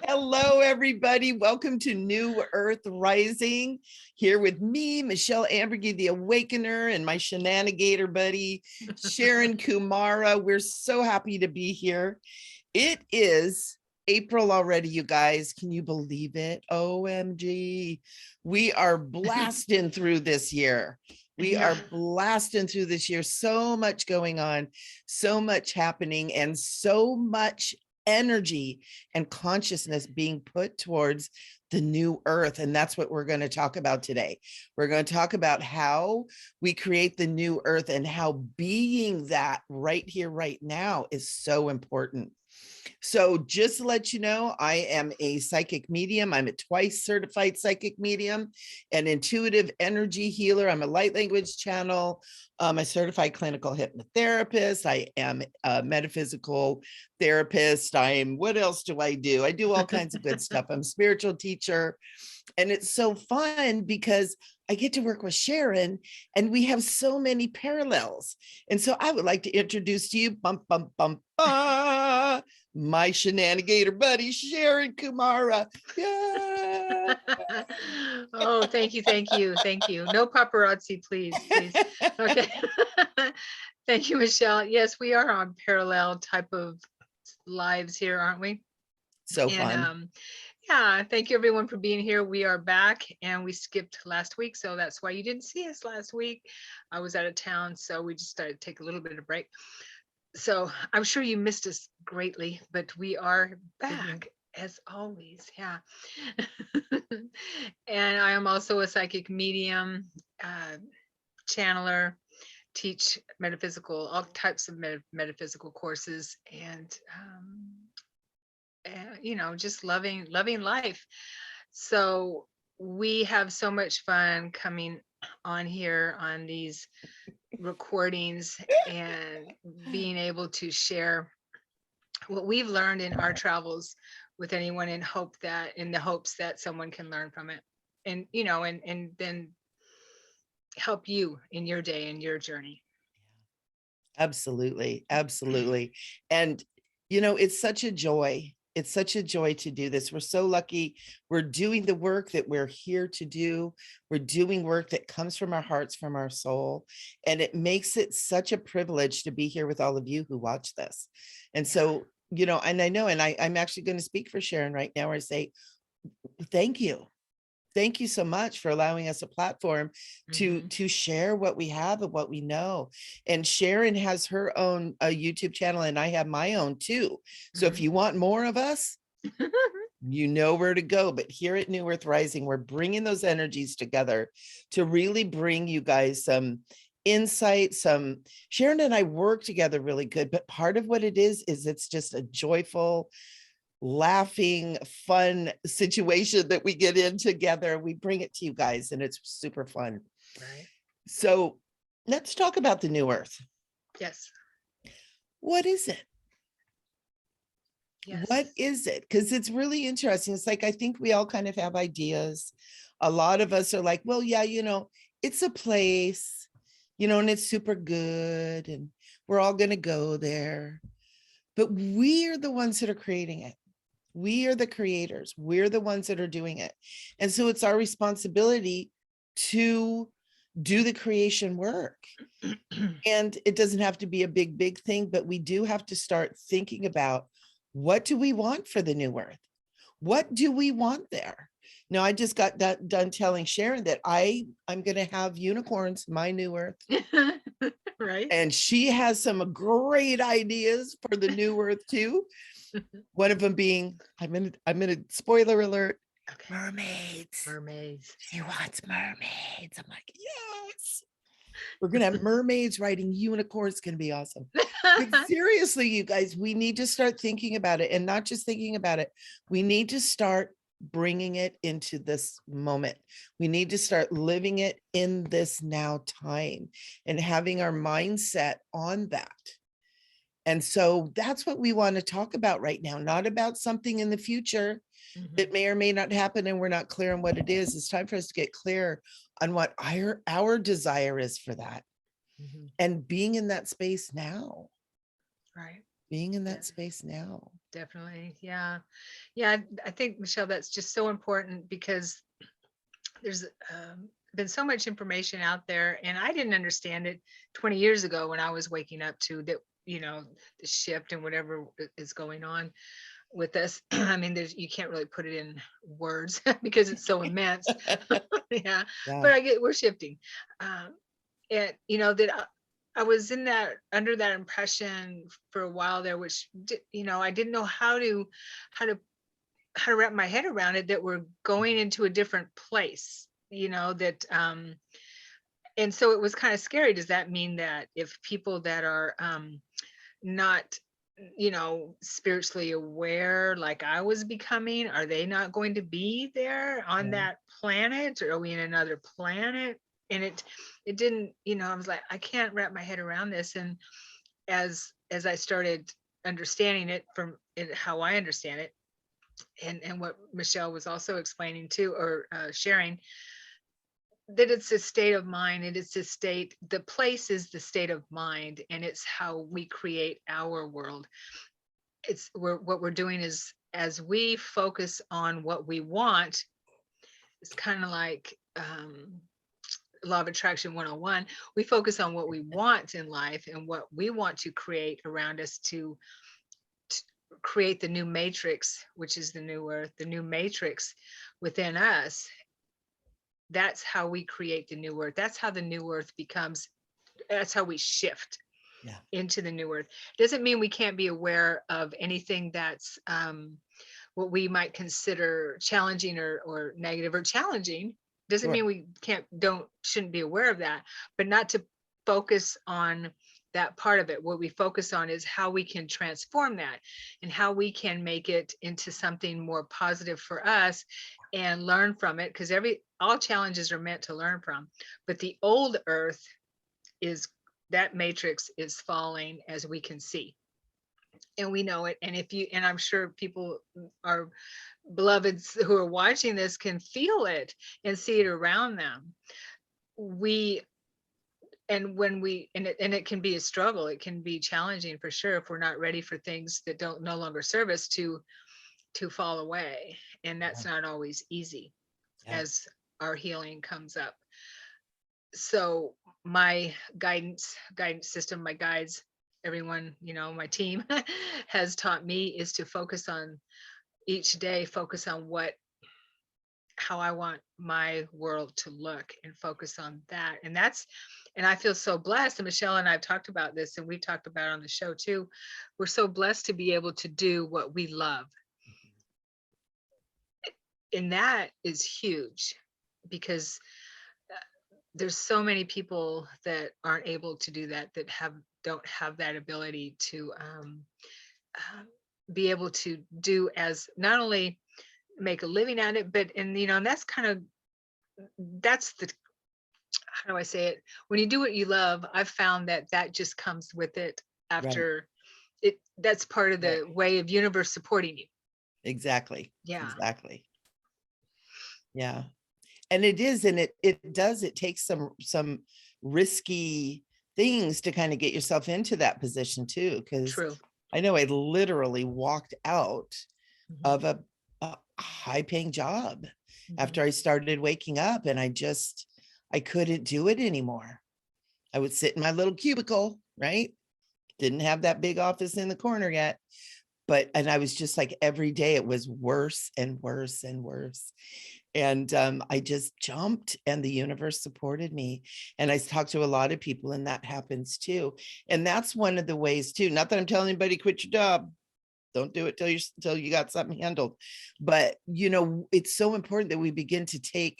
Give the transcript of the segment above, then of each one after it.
Hello, everybody. Welcome to New Earth Rising. Here with me, Michele Amburgey, the Awakener, and my shenanigator buddy, Sharon Kumara. We're so happy to be here. It is April already, you guys. Can you believe it? OMG. We are blasting through this year. We are blasting through this year. So much going on, so much happening, and so much energy and consciousness being put towards the new earth. And that's what we're going to talk about today. We're going to talk about how we create the new earth and how being that right here, right now is so important. So just to let you know, I am a psychic medium. I'm a twice certified psychic medium, an intuitive energy healer. I'm a light language channel. A certified clinical hypnotherapist. I am a metaphysical therapist. What else do? I do all kinds of good stuff. I'm a spiritual teacher. And it's so fun because I get to work with Sharon and we have so many parallels. And so I would like to introduce to you, my shenanigator buddy, Sharon Kumara. Yeah. Oh, thank you. No paparazzi, please. Okay. Thank you, Michele. Yes, we are on parallel type of lives here, aren't we? So fun. Yeah, thank you everyone for being here. We are back and we skipped last week, so that's why you didn't see us last week. I was out of town, so we just started to take a little bit of break. So I'm sure you missed us greatly, but we are back as always. Yeah. And I am also a psychic medium, channeler, teach metaphysical, all types of metaphysical courses, and just loving life. So we have so much fun coming on here on these recordings and being able to share what we've learned in our travels with anyone in the hopes that someone can learn from it, and and then help you in your day and your journey. Absolutely. And it's such a joy. It's such a joy to do this. We're so lucky. We're doing the work that we're here to do. We're doing work that comes from our hearts, from our soul. And it makes it such a privilege to be here with all of you who watch this. And so, and I know, and I'm actually going to speak for Sharon right now, where I say, thank you. Thank you so much for allowing us a platform to share what we have and what we know. And Sharon has her own YouTube channel, and I have my own too. So if you want more of us, you know where to go. But here at New Earth Rising, we're bringing those energies together to really bring you guys some insight. Sharon and I work together really good, but part of what it is it's just a joyful, laughing, fun situation that we get in together. We bring it to you guys and it's super fun. Right. So let's talk about the new earth. Yes. What is it? Yes. What is it? Because it's really interesting. It's like, I think we all kind of have ideas. A lot of us are like, well, yeah, it's a place, and it's super good and we're all going to go there. But we are the ones that are creating it. We are the creators. We're the ones that are doing it. And so it's our responsibility to do the creation work. And it doesn't have to be a big thing, but we do have to start thinking about, what do we want for the new earth? What do we want there? Now, I just got done telling Sharon that I'm going to have unicorns in my new earth. Right. And she has some great ideas for the new earth too. One of them being, I'm gonna spoiler alert. Okay. Mermaids. She wants mermaids. I'm like, yes. We're gonna have mermaids riding unicorns. It's gonna be awesome. But seriously, you guys, we need to start thinking about it, and not just thinking about it. We need to start bringing it into this moment. We need to start living it in this now time and having our mindset on that. And so that's what we want to talk about right now, not about something in the future that may or may not happen and we're not clear on what it is. It's time for us to get clear on what our desire is for that and being in that space now. Right. being in Yeah. that space now. Definitely. Yeah. Yeah. I think, Michelle, that's just so important because there's been so much information out there, and I didn't understand it 20 years ago when I was waking up to that, the shift and whatever is going on with us. I mean, you can't really put it in words because it's so immense. Yeah. Yeah. But we're shifting. Um, and that I was in that, under that impression for a while there, which, I didn't know how to wrap my head around it, that we're going into a different place, that and so it was kind of scary. Does that mean that if people that are not spiritually aware like I was becoming, are they not going to be there on Yeah. that planet, or are we in another planet? And it didn't, I was like, I can't wrap my head around this. And as I started understanding it from how I understand it, and what Michelle was also explaining too, or sharing, that it's a state of mind. It is a state, the place is the state of mind, and it's how we create our world. What we're doing is, as we focus on what we want, it's kind of like law of attraction 101. We focus on what we want in life and what we want to create around us to create the new matrix, which is the new earth, the new matrix within us. That's how we create the new earth. That's how the new earth becomes. That's how we shift into the new earth. Doesn't mean we can't be aware of anything that's what we might consider challenging or negative or challenging. Doesn't mean we shouldn't be aware of that, but not to focus on that part of it. What we focus on is how we can transform that and how we can make it into something more positive for us and learn from it, because all challenges are meant to learn from. But the old earth is, that matrix is falling, as we can see, and we know it. And I'm sure people, our beloveds who are watching this, can feel it and see it around them. It can be a struggle. It can be challenging for sure if we're not ready for things that no longer serve us to fall away. And that's not always easy as our healing comes up. So my guidance system, my guides, everyone, my team has taught me is to focus on each day, focus on how I want my world to look, and focus on that. And I feel so blessed. And Michelle and I've talked about this, and we've talked about it on the show too. We're so blessed to be able to do what we love. And that is huge, because there's so many people that aren't able to do that, that don't have that ability to be able to do, as not only make a living at it, but and that's the, how do I say it? When you do what you love, I've found that just comes with it after it. That's part of the way of universe supporting you. Exactly. Yeah. Exactly. Yeah. And it is, and it takes some risky things to kind of get yourself into that position too. Because I know I literally walked out of a high paying job after I started waking up, and I couldn't do it anymore. I would sit in my little cubicle, right? Didn't have that big office in the corner yet. And I was just like, every day it was worse and worse and worse. And I just jumped, and the universe supported me. And I talked to a lot of people, and that happens too. And that's one of the ways too. Not that I'm telling anybody quit your job. Don't do it till you got something handled. But it's so important that we begin to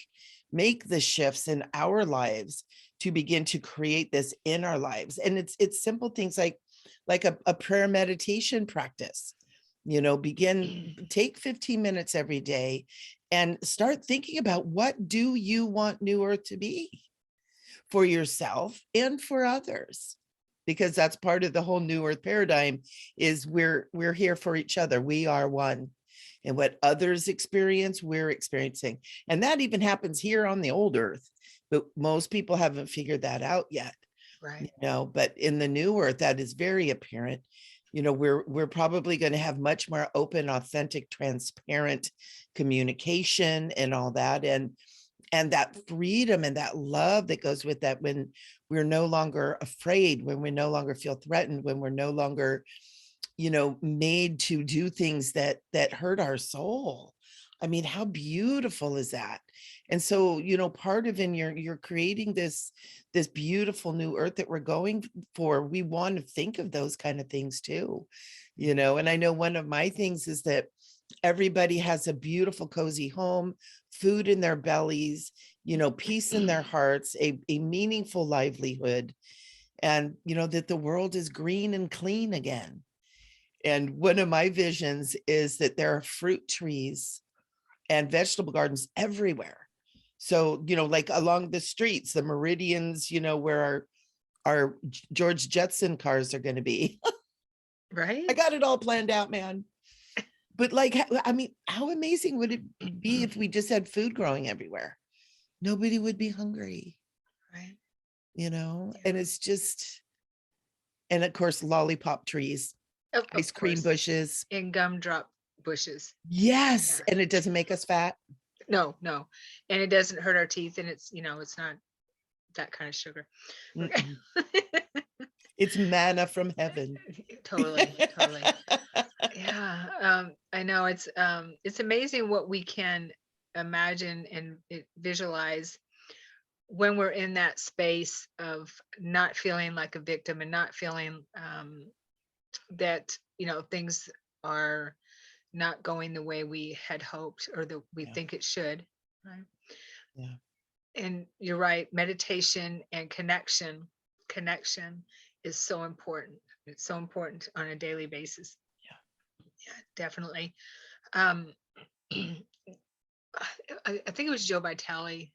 make the shifts in our lives to begin to create this in our lives. And it's simple things like a prayer meditation practice. Take 15 minutes every day and start thinking about, what do you want New Earth to be for yourself and for others? Because that's part of the whole New Earth paradigm, is we're here for each other. We are one. And what others experience, we're experiencing. And that even happens here on the old Earth, but most people haven't figured that out yet. Right. But in the New Earth, that is very apparent. we're probably going to have much more open, authentic, transparent communication and all that. And that freedom and that love that goes with that, when we're no longer afraid, when we no longer feel threatened, when we're no longer, made to do things that hurt our soul. I mean, how beautiful is that? And so, part of you're creating this beautiful new earth that we're going for. We want to think of those kind of things too, and I know one of my things is that everybody has a beautiful, cozy home, food in their bellies, peace in their hearts, a meaningful livelihood, and, that the world is green and clean again. And one of my visions is that there are fruit trees and vegetable gardens everywhere. So, like along the streets, the meridians, where our George Jetson cars are going to be. Right. I got it all planned out, man. But like, I mean, how amazing would it be if we just had food growing everywhere? Nobody would be hungry. Right. And it's just, and of course, lollipop trees, ice cream bushes. And gumdrop bushes. Yes. Yeah. And it doesn't make us fat. No. And it doesn't hurt our teeth. And it's, it's not that kind of sugar. It's manna from heaven. Totally. Yeah. I know it's amazing what we can imagine and visualize when we're in that space of not feeling like a victim and not feeling that, things are not going the way we had hoped or that we think it should. Right. Yeah. And you're right. Meditation and connection is so important. It's so important on a daily basis. Yeah, definitely. I think it was Joe Vitale.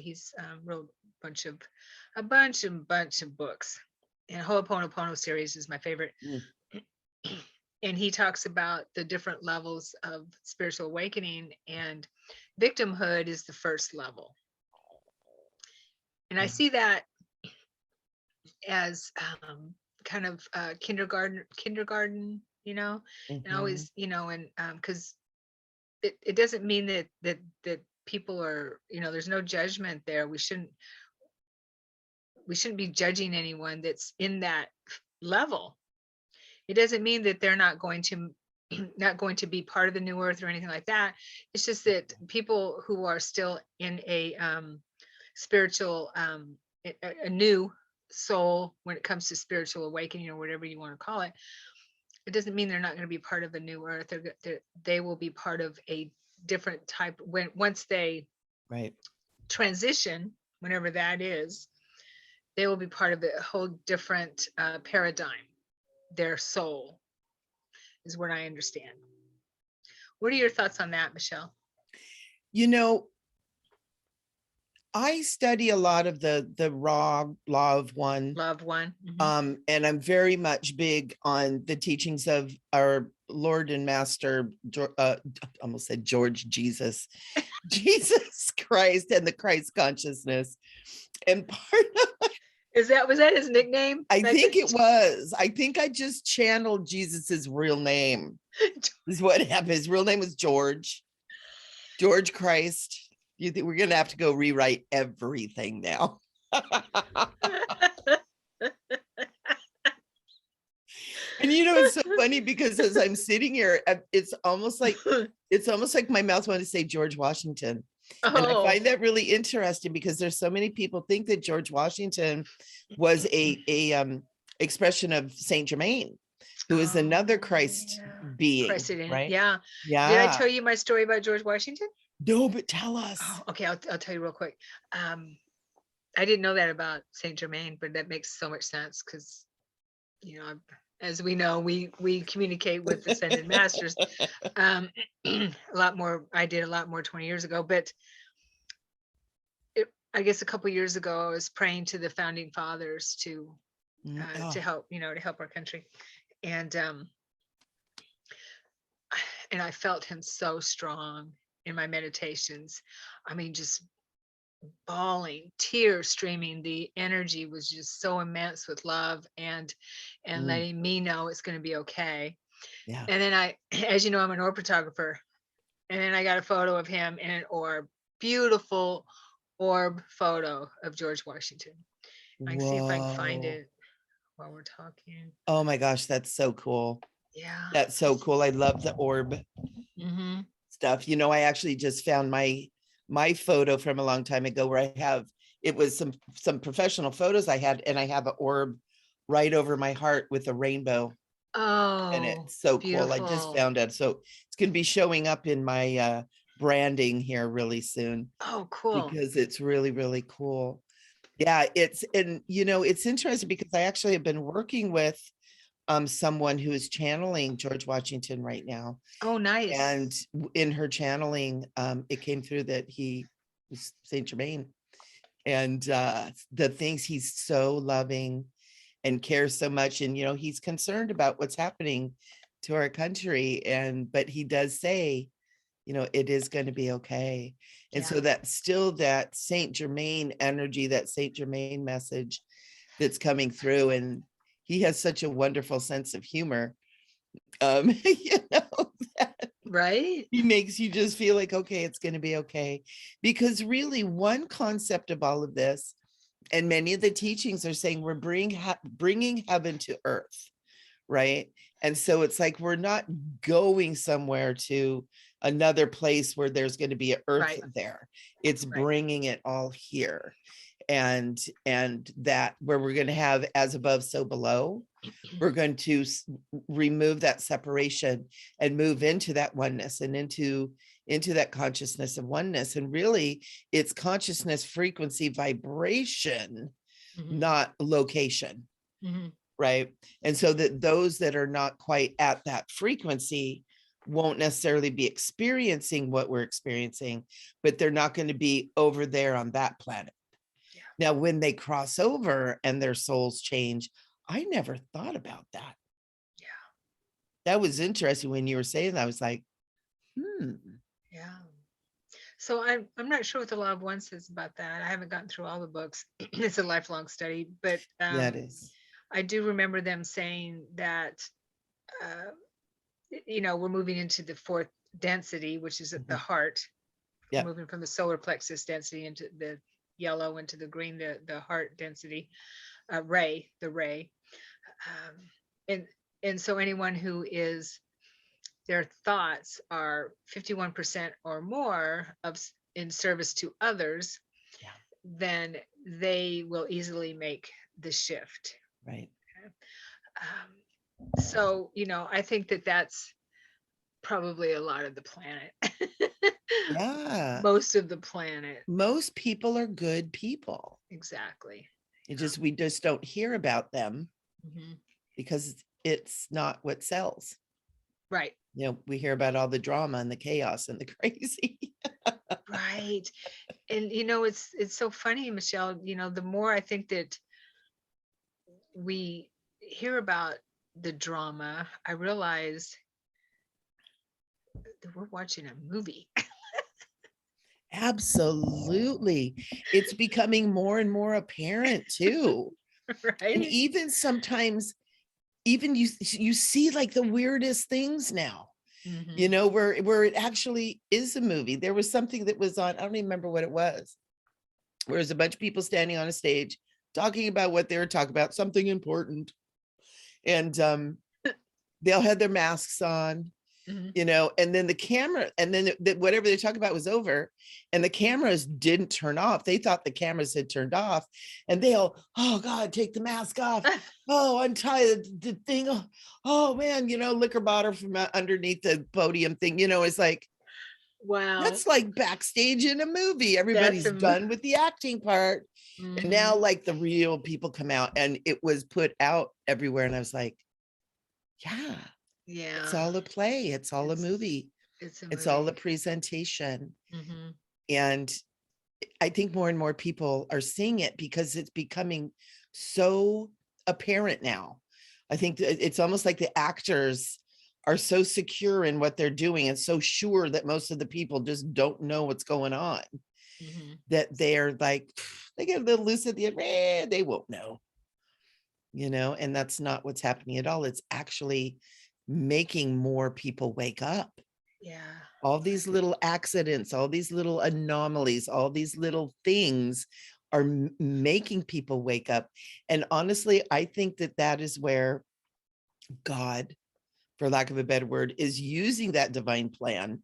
He's wrote a bunch of books. And Ho'oponopono series is my favorite. And he talks about the different levels of spiritual awakening, and victimhood is the first level. And I see that as kind of kindergarten, and always, and because it doesn't mean that people are, there's no judgment there. We shouldn't be judging anyone that's in that level. It doesn't mean that they're not going to be part of the new earth or anything like that. It's just that people who are still in a spiritual, a new soul when it comes to spiritual awakening or whatever you want to call it, it doesn't mean they're not going to be part of the new earth. They will be part of a different type once they transition, whenever that is, they will be part of a whole different paradigm. Their soul is what I understand. What are your thoughts on that, Michele? I study a lot of the raw law of one. Mm-hmm. And I'm very much big on the teachings of our Lord and Master, almost said George Jesus, Jesus Christ, and the Christ consciousness. And part of was that his nickname? I think it was. I think I just channeled Jesus's real name. This is what happened. His real name was George Christ. You think we're gonna have to go rewrite everything now? And it's so funny because as I'm sitting here, it's almost like my mouth wanted to say George Washington. And I find that really interesting because there's so many people think that George Washington was a expression of Saint Germain, who is another Christ being. Right? Yeah. Did I tell you my story about George Washington? No, but tell us. Okay, I'll tell you real quick. I didn't know that about Saint Germain, but that makes so much sense because, as we know, we communicate with ascended masters a lot more. I did a lot more 20 years ago, but I guess a couple of years ago, I was praying to the founding fathers to help, to help our country, and I felt him so strong in my meditations. I mean, just bawling, tears streaming. The energy was just so immense with love and Mm, letting me know it's going to be okay. yeah. And then I, as you know, I'm an orb photographer, and then I got a photo of him in an orb, beautiful orb photo of George Washington. I can see if I can find Whoa. it while we're talking. Oh my gosh, that's so cool. Yeah. That's so cool. I love the orb Mm-hmm. stuff. You know, I actually just found my photo from a long time ago where I have, it was some professional photos I had, and I have an orb right over my heart with a rainbow in it. Oh, So cool. I just beautiful. found it. So it's going to be showing up in my branding here really soon, Oh, cool. because it's really, really cool. Yeah, it's, and you know, it's interesting because I actually have been working with someone who is channeling George Washington right now. Oh, nice. And in her channeling, it came through that he was Saint Germain, and the things, he's so loving and cares so much, and you know, he's concerned about what's happening to our country, and but he does say, you know, it is going to be okay. And Yeah. so that's still that Saint Germain energy, that Saint Germain message that's coming through, and he has such a wonderful sense of humor. You know, Right? he makes you just feel like, okay, it's going to be okay. Because really, one concept of all of this, and many of the teachings are saying, we're bringing heaven to earth, right? And so it's like, we're not going somewhere to another place where there's going to be an earth Right. there. It's Right. bringing it all here. And that where we're going to have as above, so below, we're going to remove that separation and move into that oneness, and into that consciousness of oneness. And really, it's consciousness, frequency, vibration, Mm-hmm. not location. Mm-hmm. Right. And so that those that are not quite at that frequency won't necessarily be experiencing what we're experiencing, but they're not going to be over there on that planet. Yeah. Now, when they cross over and their souls change, I never thought about that. Yeah. That was interesting when you were saying that. I was like, Yeah. So I'm not sure what the law of one says about that. I haven't gotten through all the books. It's a lifelong study, but yeah, it is. I do remember them saying that uh, we're moving into the fourth density, which is at the heart. Yeah. Moving from the solar plexus density into the yellow, into the green, the heart density, the ray. And so anyone who is, their thoughts are 51% or more of in service to others, Yeah. then they will easily make the shift. Right. So, I think that that's probably a lot of the planet. Yeah. Most of the planet. Most people are good people. Exactly. We just don't hear about them Mm-hmm. because it's not what sells. Right. You know, we hear about all the drama and the chaos and the crazy. Right. And it's so funny, Michele, the more I think that we hear about the drama, I realize that we're watching a movie. Absolutely. It's becoming more and more apparent too. Right. And even sometimes, even you see like the weirdest things now, Mm-hmm. you know, where it actually is a movie. There was something that was on, I don't even remember what it was, where there's a bunch of people standing on a stage talking about what they were talking about, something important. And they all had their masks on, Mm-hmm. you know, and then the camera, and then whatever they talk about was over, and the cameras didn't turn off. They thought the cameras had turned off, and they all, oh God, take the mask off. Oh, untie the thing. Oh man, you know, liquor bottle from underneath the podium thing. You know, it's like, Wow. that's like backstage in a movie. Everybody's done with the acting part. Mm-hmm. And now like the real people come out, and it was put out everywhere. And I was like, yeah. It's all a play. It's all a movie. It's all a presentation. Mm-hmm. And I think more and more people are seeing it because it's becoming so apparent now. I think it's almost like the actors are so secure in what they're doing and so sure that most of the people just don't know what's going on. that they're like, they get a little loose at the end, they won't know, and that's not what's happening at all. It's actually making more people wake up. Yeah. All these little accidents, all these little anomalies, all these little things are making people wake up. And honestly, I think that that is where God, for lack of a better word, is using that divine plan,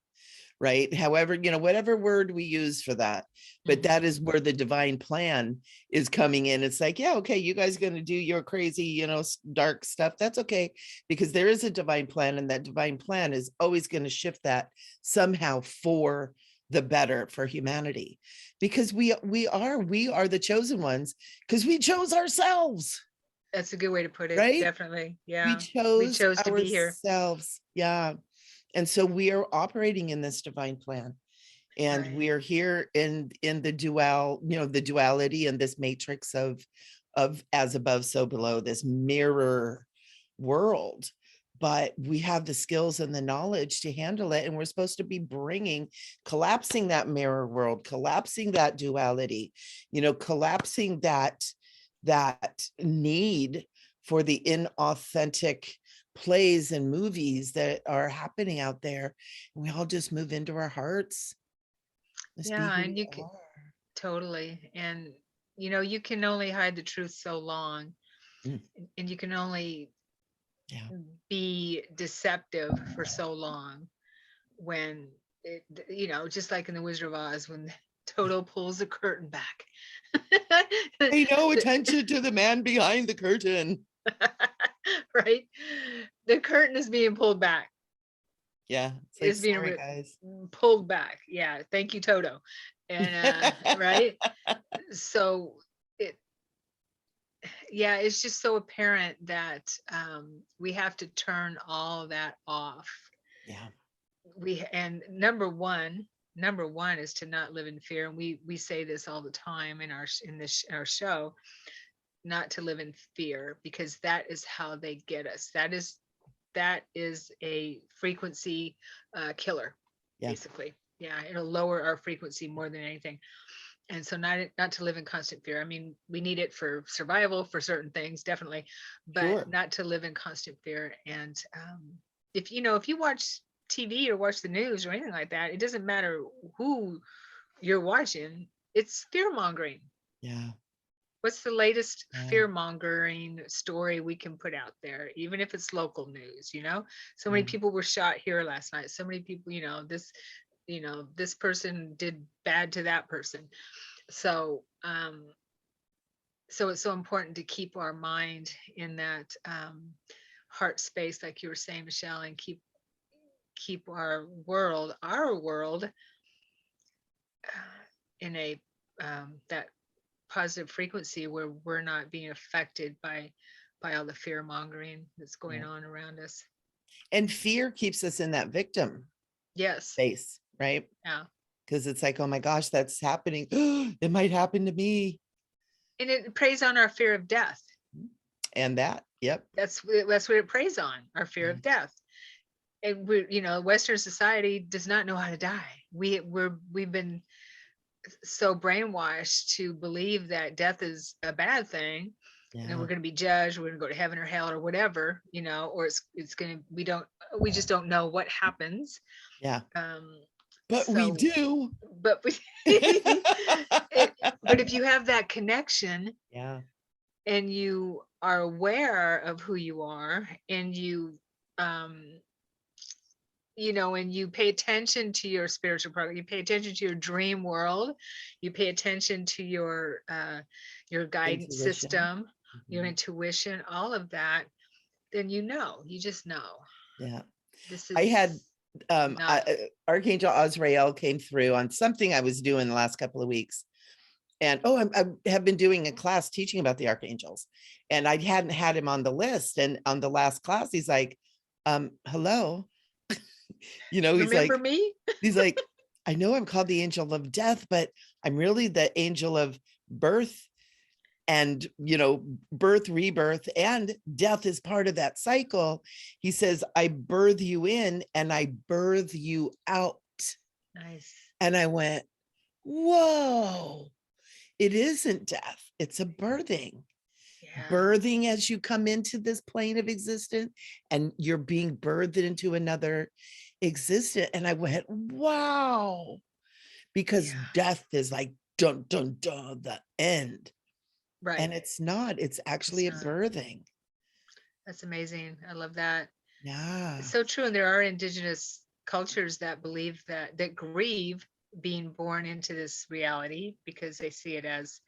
right? However, whatever word we use for that, but that is where the divine plan is coming in. It's like, yeah, okay, you guys are going to do your crazy, dark stuff. That's okay, because there is a divine plan, and that divine plan is always going to shift that somehow for the better for humanity, because we are the chosen ones, because we chose ourselves. That's a good way to put it. Right? Definitely. We Yeah. We chose chose to be here. ourselves. Yeah. And so we are operating in this divine plan, and Right. we are here in the the duality and this matrix of as above, so below, this mirror world. But we have the skills and the knowledge to handle it. And we're supposed to be collapsing that mirror world, collapsing that duality, collapsing that need for the inauthentic plays and movies that are happening out there. And we all just move into our hearts. Let's be Yeah. who And we you can are. totally. And, you can only hide the truth so long, Mm, and you can only yeah. be deceptive for so long when just like in the Wizard of Oz, when Toto pulls the curtain back. Pay no attention to the man behind the curtain. Right? The curtain is being pulled back. Yeah. It's like, It's being sorry, guys. pulled back. Yeah. Thank you, Toto. And right. So it, yeah, it's just so apparent that we have to turn all that off. Yeah. And number one is to not live in fear. And we say this all the time in our show, not to live in fear, because that is how they get us. That is a frequency killer, Yeah. basically. Yeah, it'll lower our frequency more than anything. And so not to live in constant fear. I mean, we need it for survival, for certain things, definitely, but Sure. not to live in constant fear. And if you watch TV or watch the news or anything like that, it doesn't matter who you're watching, it's fear mongering. Yeah. What's the latest Yeah. fear mongering story we can put out there, even if it's local news? So many people were shot here last night. So many people, this person did bad to that person. So so it's so important to keep our mind in that heart space, like you were saying, Michele, and keep our world in a that positive frequency where we're not being affected by all the fear mongering that's going on around us. And fear keeps us in that victim Yes. space, right? Yeah. Because it's like, oh my gosh, that's happening. It might happen to me. And it preys on our fear of death. And that, yep. That's what it preys on, our fear of death. And Western society does not know how to die. We've been so brainwashed to believe that death is a bad thing. And we're going to be judged, we're going to go to heaven or hell or whatever, or it's going to, we just don't know what happens. Yeah. But we do. But but if you have that connection, and you are aware of who you are, and you and you pay attention to your spiritual program, you pay attention to your dream world, you pay attention to your guidance system, your intuition, all of that, then you just know. Yeah. This is I had ArchAngel Azrael came through on something I was doing the last couple of weeks. And I have been doing a class teaching about the archangels, and I hadn't had him on the list. And on the last class, he's like, hello. He's remember like, me? He's like, I know I'm called the angel of death, but I'm really the angel of birth, and birth, rebirth, and death is part of that cycle. He says, I birth you in and I birth you out. Nice. And I went, Whoa. It isn't death. It's a birthing. Yeah. Birthing as you come into this plane of existence, and you're being birthed into another existence. And I went, wow, because Yeah. death is like dun dun dun, the end. Right. And it's not, it's actually a not. birthing. That's amazing. I love that. Yeah. It's so true. And there are indigenous cultures that believe that grieve being born into this reality because they see it as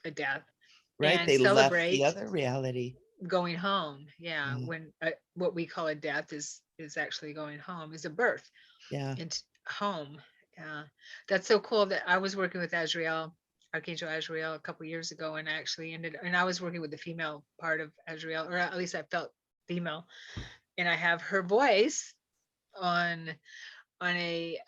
a death, Right. and They left the celebrate other reality. going home. Yeah, Yeah. when what we call a death is actually going home, is a birth Yeah. into home. Yeah, that's so cool. That I was working with Azrael, Archangel Azrael, a couple years ago, and I was working with the female part of Azrael, or at least I felt female, and I have her voice on a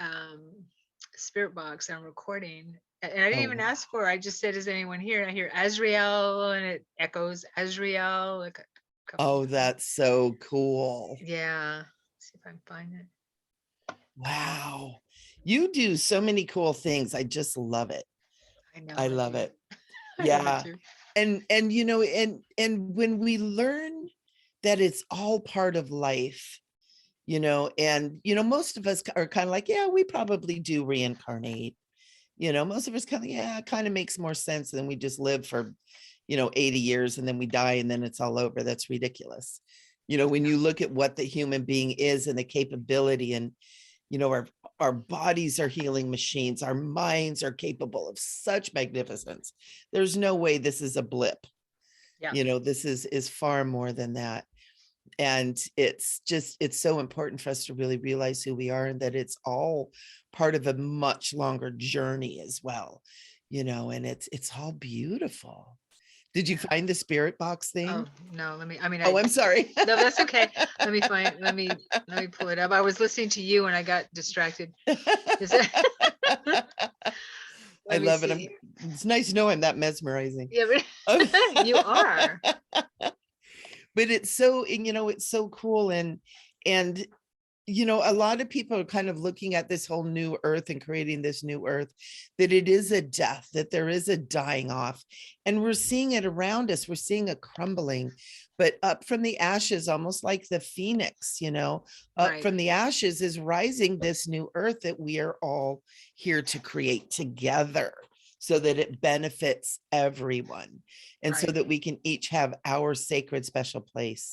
spirit box I'm recording. And I didn't Oh, even wow. ask for it. I just said, is anyone here? And I hear Azrael, and it echoes Azrael like a couple Oh, times. that's so cool. Yeah. See if I can find it. Wow. You do so many cool things. I just love it. I know I I love do. it. I love it Yeah. too. And you know, and when we learn that it's all part of life, you know, and you know, most of us are kind of like, yeah, we probably do reincarnate. You know, most of us kind of, yeah, it kind of makes more sense than we just live for, you know, 80 years and then we die and then it's all over. That's ridiculous. You know, when Yeah. you look at what the human being is and the capability, and you know, our bodies are healing machines, our minds are capable of such magnificence. There's no way this is a blip. Yeah. You know, this is far more than that. And it's just, it's so important for us to really realize who we are, and that it's all part of a much longer journey as well, you know, and it's all beautiful. Did you Yeah. find the spirit box Oh thing? no, I mean, Oh, I'm sorry. no, that's okay. Let me pull it up. I was listening to you and I got distracted. Is it? I Let me love it. I'm, see. it's nice to know I'm that mesmerizing. Yeah, Oh. you are. But it's so, and you know, it's so cool. And you know, a lot of people are kind of looking at this whole new earth and creating this new earth, that it is a death, that there is a dying off. And we're seeing it around us. We're seeing a crumbling, but up from the ashes, almost like the phoenix, you know, up Right. from the ashes is rising this new earth that we are all here to create together, so that it benefits everyone. And so Right. that we can each have our sacred special place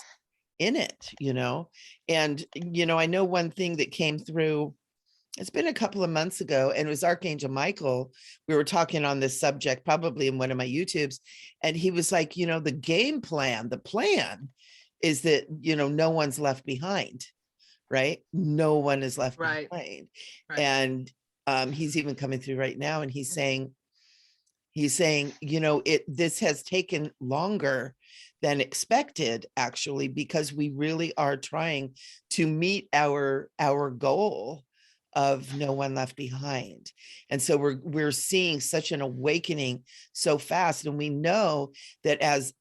in it, you know. And you know, I know one thing that came through, it's been a couple of months ago, and it was Archangel Michael. We were talking on this subject probably in one of my YouTubes, and he was like, you know, the game plan, the plan is that, you know, no one's left behind, right? No one is left Right. behind. Right. And he's even coming through right now, and he's saying, you know, this has taken longer than expected, actually, because we really are trying to meet our goal of no one left behind. And so we're seeing such an awakening so fast, and we know that as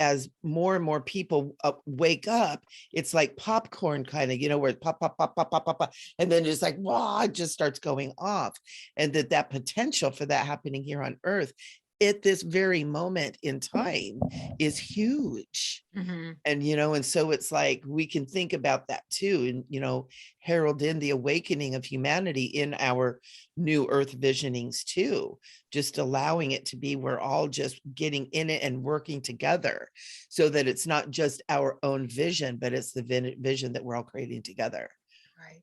more and more people wake up, it's like popcorn, kind of, you know, where it pop pop pop pop pop pop, pop, and then just like, wow, it just starts going off. And that potential for that happening here on earth at this very moment in time is huge. Hmm. And you know, and so it's like we can think about that too, and you know, herald in the awakening of humanity in our new earth visionings too, just allowing it to be, we're all just getting in it and working together, so that it's not just our own vision, but it's the vision that we're all creating together. Right.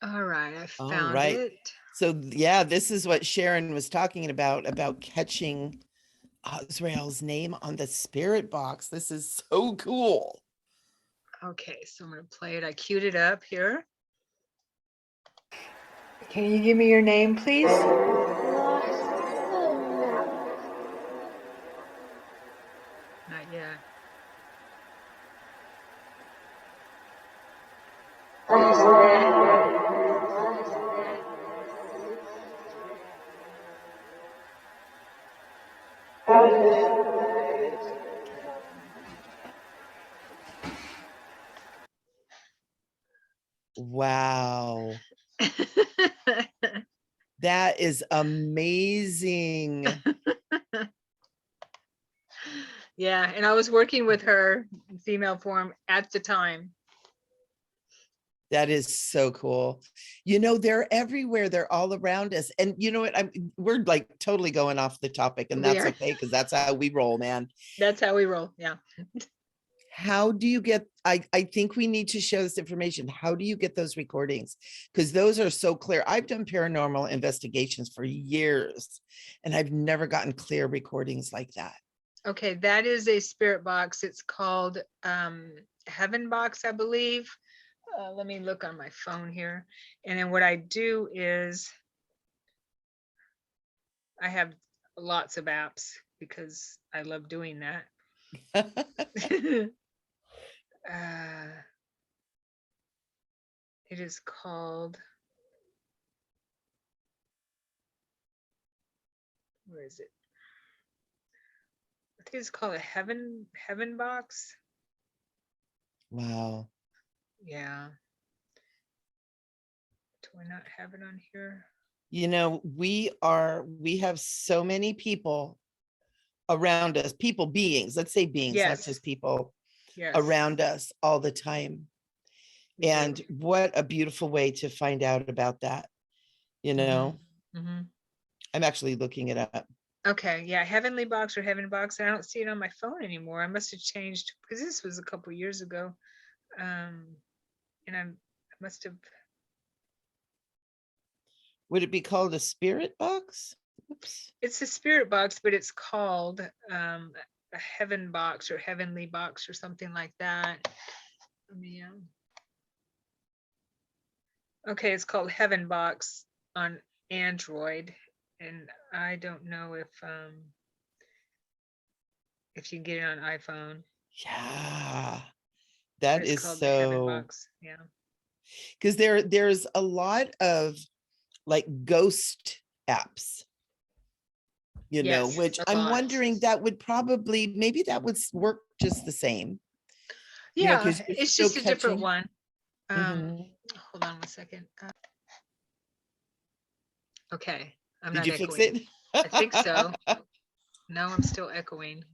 All right. I All found right. it. So yeah, this is what Sharon was talking about catching Azrael's name on the spirit box. This is so cool. Okay. So I'm going to play it. I queued it up here. Can you give me your name, please? Not yet. Wow. That is amazing. Yeah, and I was working with her in female form at the time. That is so cool. You know, they're everywhere. They're all around us. And you know what? We're like totally going off the topic, and We that's are. okay, because that's how we roll, man. That's how we roll. Yeah. How do you get, I think we need to share this information. How do you get those recordings? Because those are so clear. I've done paranormal investigations for years, and I've never gotten clear recordings like that. Okay, that is a spirit box. It's called Heaven Box, I believe. Let me look on my phone here. And then what I do is I have lots of apps because I love doing that. It is called, where is it? I think it's called a Heaven Box. Wow. Yeah. Do I not have it on here? You know, we have so many people around us, beings, let's say beings, not Yes. just people Yes. around us all the time. We And do. what a beautiful way to find out about that. You know, I'm actually looking it up. Okay, yeah, Heavenly Box or Heaven Box. I don't see it on my phone anymore. I must have changed because this was a couple years ago. And I must have. Would it be called a spirit box? Oops. It's a spirit box, but it's called a Heaven Box or Heavenly Box or something like that. Okay, it's called Heaven Box on Android, and I don't know if you can get it on iPhone. Yeah, that It's is called the Heaven so, Box. Yeah, because there's a lot of like ghost apps, you know, yes, which a I'm lot. wondering that would probably, maybe that would work just the same. You know, Yeah, because you're it's still just a different catching. one. Mhm. Hold on 1 second. Okay, I'm Did not you fix echoing. it? I think so. No, I'm still echoing.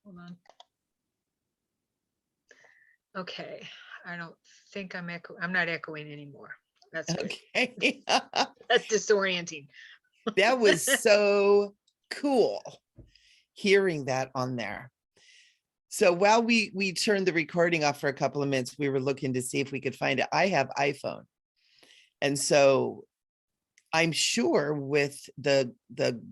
Hold on. Okay, I don't think I'm not echoing anymore. That's good. Okay. That's disorienting. That was so cool hearing that on there. So while we turned the recording off for a couple of minutes, we were looking to see if we could find it. I have iPhone. And so I'm sure with the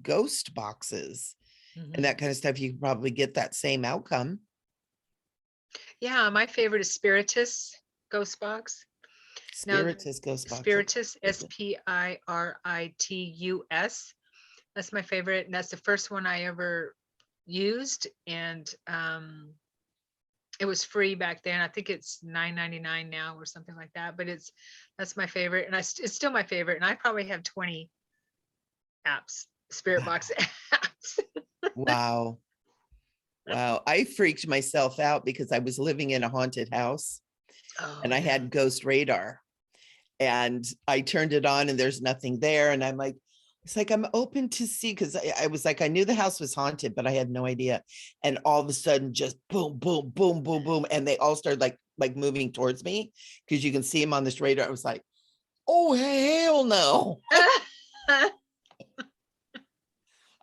ghost boxes and that kind of stuff, you can probably get that same outcome. Yeah, my favorite is Spiritus Ghost Box. Spiritus ghost box. Spiritus, Spiritus. That's my favorite, and that's the first one I ever used, and it was free back then. I think it's $9.99 now or something like that, but that's my favorite, and it's still my favorite, and I probably have 20 apps, spirit box apps. Wow. Wow. I freaked myself out because I was living in a haunted house and I had ghost radar, and I turned it on and there's nothing there. And I'm like, it's like, I'm open to see, because I was like, I knew the house was haunted, but I had no idea. And all of a sudden, just boom, boom, boom, boom, boom. And they all started like moving towards me, because you can see them on this radar. I was like, oh, hell no.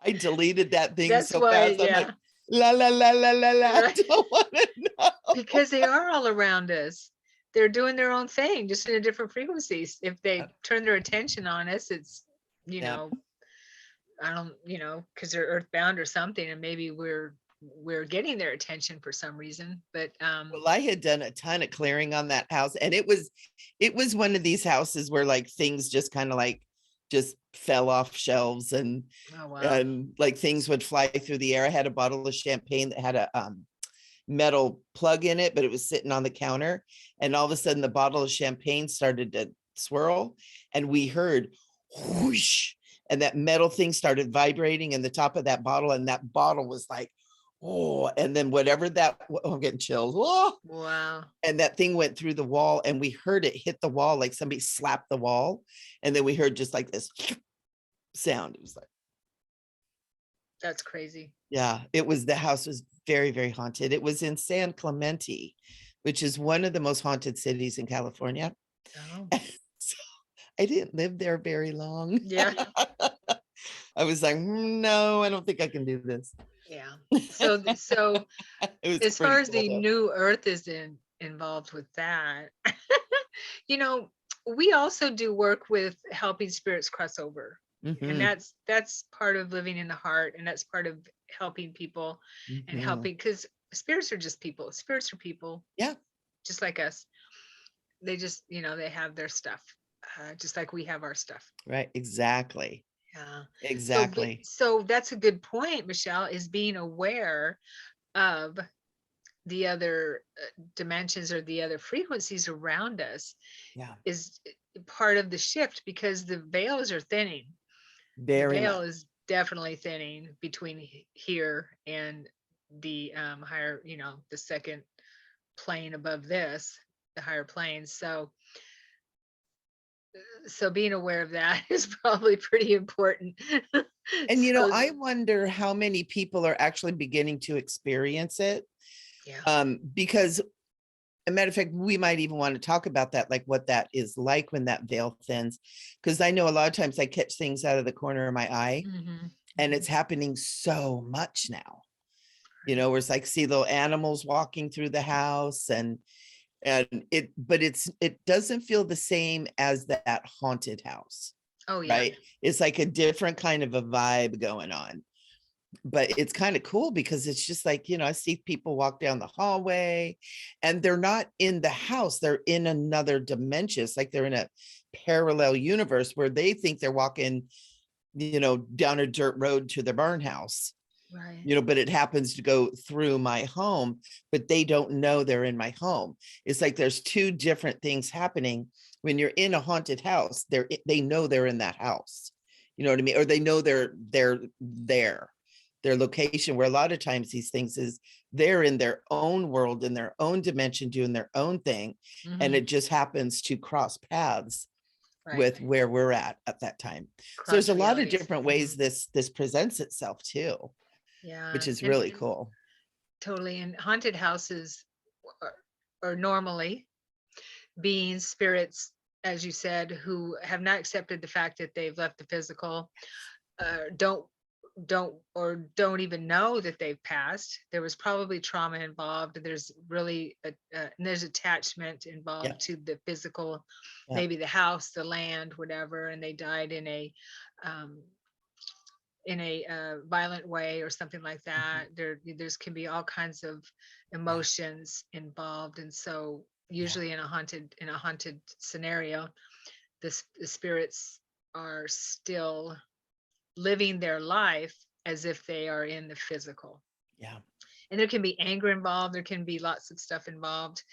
I deleted that thing That's so why, fast. I'm yeah. like, la, la, la, la, la, la. I Right. don't want to know. Because they are all around us. They're doing their own thing, just in a different frequencies. If they turn their attention on us, it's, I don't, because they're earthbound or something, and maybe we're getting their attention for some reason. But Well, I had done a ton of clearing on that house, and it was one of these houses where like things just kind of like just fell off shelves, and oh wow. and like things would fly through the air. I had a bottle of champagne that had a metal plug in it, but it was sitting on the counter, and all of a sudden the bottle of champagne started to swirl, and we heard whoosh, and that metal thing started vibrating in the top of that bottle, and that bottle was like Oh, and then whatever that, oh, I'm getting chills. Oh, Wow. and that thing went through the wall, and we heard it hit the wall like somebody slapped the wall. And then we heard just like this sound. It was like, That's crazy. yeah, it was, the house was very, very haunted. It was in San Clemente, which is one of the most haunted cities in California. Oh, So I didn't live there very long. yeah. I was like, no, I don't think I can do this. Yeah. So It was as pretty far as cool the though. new earth is involved with that, you know, we also do work with helping spirits cross over. And Mhm, that's part of living in the heart, and that's part of helping people and mhm. helping, because spirits are just people. Spirits are people Yeah, just like us. They just, they have their stuff, just like we have our stuff. right. Exactly. Yeah. Exactly. So that's a good point, Michelle, is being aware of the other dimensions or the other frequencies around us Yeah, is part of the shift, because the veils are thinning. The very veil much. is definitely thinning between here and the higher, the second plane above this, the higher planes. So being aware of that is probably pretty important. And So I wonder how many people are actually beginning to experience it. yeah. Because, a matter of fact, we might even want to talk about that, like what that is like when that veil thins. Because I know a lot of times I catch things out of the corner of my eye, Hmm. and it's happening so much now. Where it's like, see little animals walking through the house, and it doesn't feel the same as that haunted house, Oh yeah. right? It's like a different kind of a vibe going on. But it's kind of cool because it's just like, I see people walk down the hallway and they're not in the house, they're in another dimension. It's like they're in a parallel universe where they think they're walking, down a dirt road to the burn house, Right. but it happens to go through my home, but they don't know they're in my home. It's like there's two different things happening. When you're in a haunted house, they know they're in that house. You know what I mean? Or they know they're there. Their location, where a lot of times these things is they're in their own world, in their own dimension, doing their own thing. And Hmm. it just happens to cross paths Right. with where we're at that time. So there's Cross a lot of realities. different ways this presents itself too, Yeah. which is And really cool. totally. And haunted houses are, are normally beings, spirits, as you said, who have not accepted the fact that they've left the physical, don't even know that they've passed. There was probably trauma involved. There's really and there's attachment Yeah, involved to the physical, yeah, maybe the house, the land, whatever, and they died um, in a violent way or something like that. mhm, There's can be all kinds of yeah, emotions involved, and so yeah, usually in a haunted scenario, the spirits are still living their life as if they are in the physical. yeah. And there can be anger involved. There can be lots of stuff involved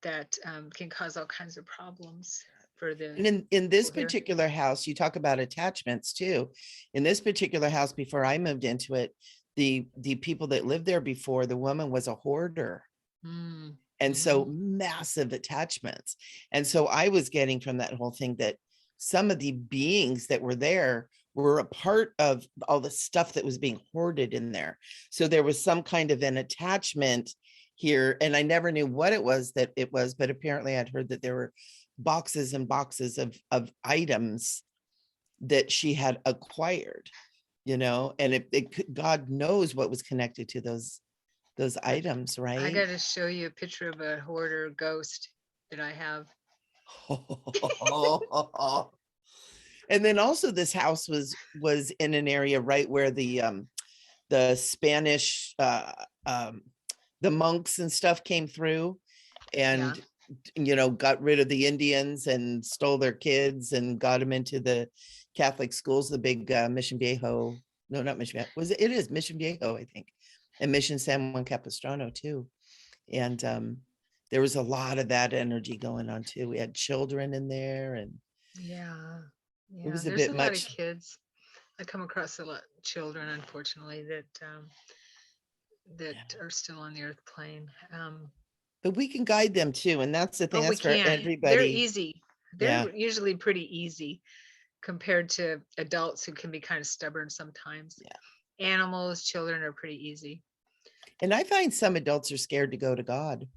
that can cause all kinds of problems for the And in this people here. particular house, you talk about attachments too. In this particular house, before I moved into it, the people that lived there before, the woman was a hoarder. Mm. And Hmm. so massive attachments. And so I was getting from that whole thing that some of the beings that were there were a part of all the stuff that was being hoarded in there. So there was some kind of an attachment here. And I never knew what it was that it was, but apparently I'd heard that there were boxes and boxes of items that she had acquired, and God knows what was connected to those items, I right? got to show you a picture of a hoarder ghost that I have. And then also this house was in an area right where the Spanish the monks and stuff came through Yeah. and got rid of the Indians and stole their kids and got them into the Catholic schools, the big Mission Viejo. No, not Mission Viejo. It is Mission Viejo, I think, and Mission San Juan Capistrano too. And there was a lot of that energy going on too. We had children in there, and Yeah. it Yeah. was a There's bit a lot of much. kids. I come across a lot of children, unfortunately, that that Yeah. are still on the earth plane. But we can guide them too. And that's the thing. Oh, we That's for can. They're everybody. easy. Yeah. They're usually pretty easy compared to adults who can be kind of stubborn sometimes. Yeah. Animals, children are pretty easy. And I find some adults are scared to go to God.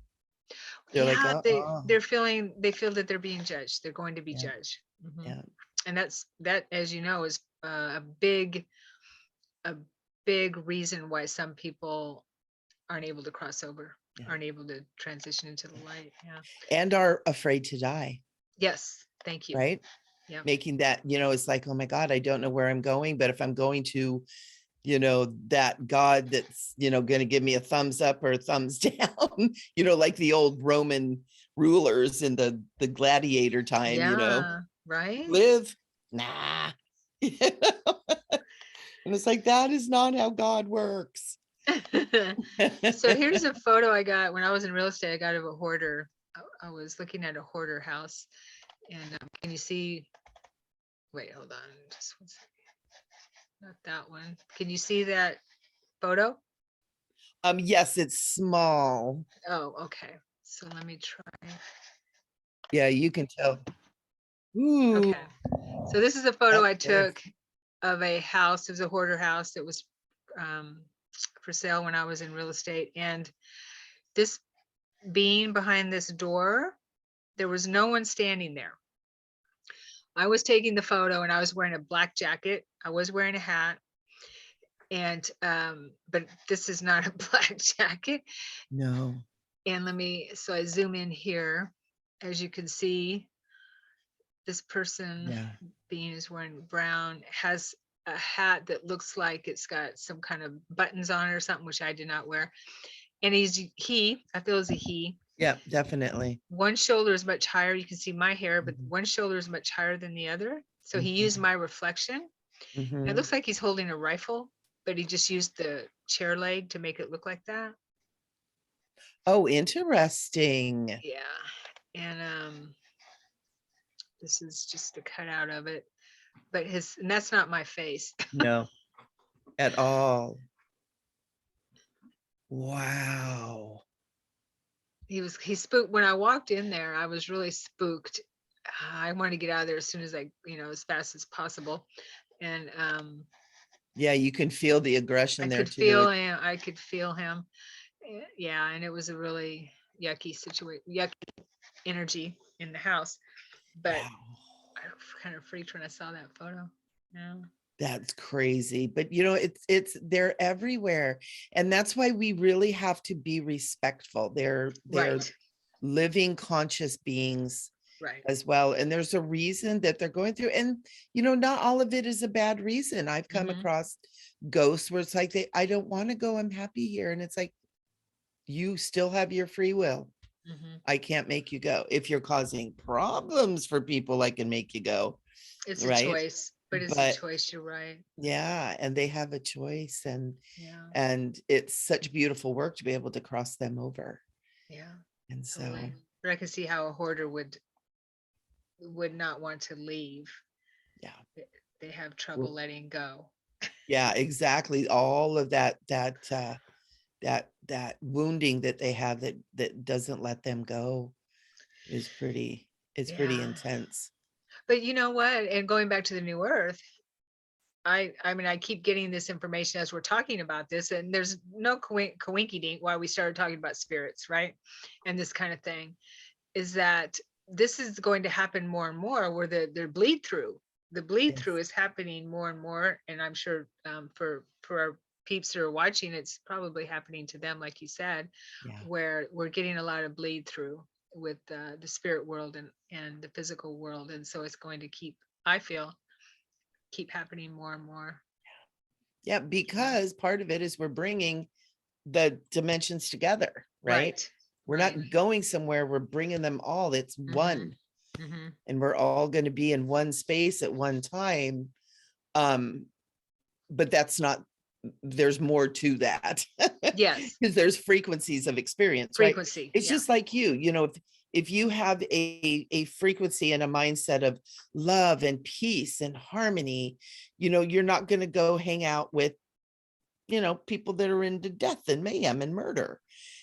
They're like, Yeah, they feel that they're being judged. They're going to be yeah, judged. yeah, And that, as you know, is a big reason why some people aren't able to cross over, yeah. aren't able to transition into the light. Yeah. And are afraid to die, Yes. Thank you. right? Yeah. Making that, it's like, oh my God, I don't know where I'm going, but if I'm going to, that God that's, going to give me a thumbs up or a thumbs down, like the old Roman rulers in the gladiator time, Yeah. Right. live, nah. And it's like, that is not how God works. So here's a photo I got when I was in real estate. I got of a hoarder. I was looking at a hoarder house, and can you see? Wait, hold on, just one second. Not that one. Can you see that photo? Yes, it's small. Oh, okay. So let me try. Yeah, you can tell. Ooh, Okay. So this is a photo I that's nice. took of a house. It was a hoarder house that was for sale when I was in real estate. And this being behind this door, there was no one standing there. I was taking the photo and I was wearing a black jacket. I was wearing a hat. And but this is not a black jacket. No. And so I zoom in here. As you can see, this person Yeah. being is wearing brown, has a hat that looks like it's got some kind of buttons on it or something, which I did not wear. And I feel is a he. Yeah, definitely. One shoulder is much higher. You can see my hair, but Mhm. one shoulder is much higher than the other. So he Mhm. used my reflection. Mhm. It looks like he's holding a rifle, but he just used the chair leg to make it look like that. Oh, interesting. Yeah. And this is just a cutout of it. But and that's not my face. No, at all. Wow. He spooked when I walked in there. I was really spooked. I wanted to get out of there as soon as as fast as possible. And Yeah, you can feel the I aggression there could too. feel him. I could feel him. Yeah, and it was a really yucky situation, yucky energy in the house. But Wow. I kind of freaked when I saw that photo. Yeah. That's crazy. But they're everywhere. And that's why we really have to be respectful. They're Right. living conscious beings Right. as well. And there's a reason that they're going through. And not all of it is a bad reason. I've come across ghosts where it's like I don't want to go. I'm happy here. And it's like, you still have your free will. I can't make you go. If you're causing problems for people, I can make you go. It's a Right. choice, but it's a choice. You're right. Yeah. And they have a choice, and Yeah. it's such beautiful work to be able to cross them over. Yeah. And so, Totally. But I can see how a hoarder would not want to leave. yeah, They have trouble letting go. yeah, exactly. All of that wounding that they have that doesn't let them go is pretty intense. But you know what? And going back to the new earth, I mean, I keep getting this information as we're talking about this, and there's no coinky dink why we started talking about spirits, right? And this kind of thing is that this is going to happen more and more, where the bleed through is happening more and more. And I'm sure for our peeps that are watching, it's probably happening to them, like you said, where we're getting a lot of bleed through with the spirit world and the physical world. And so it's going to keep happening more and more. Yeah, because part of it is we're bringing the dimensions together, right? We're not going somewhere, we're bringing them all. It's one. And we're all going to be in one space at one time. But that's not, there's more to that. Yes. Because there's frequencies of experience, Frequency. Right? It's just like if you have a frequency and a mindset of love and peace and harmony, you're not going to go hang out with people that are into death and mayhem and murder.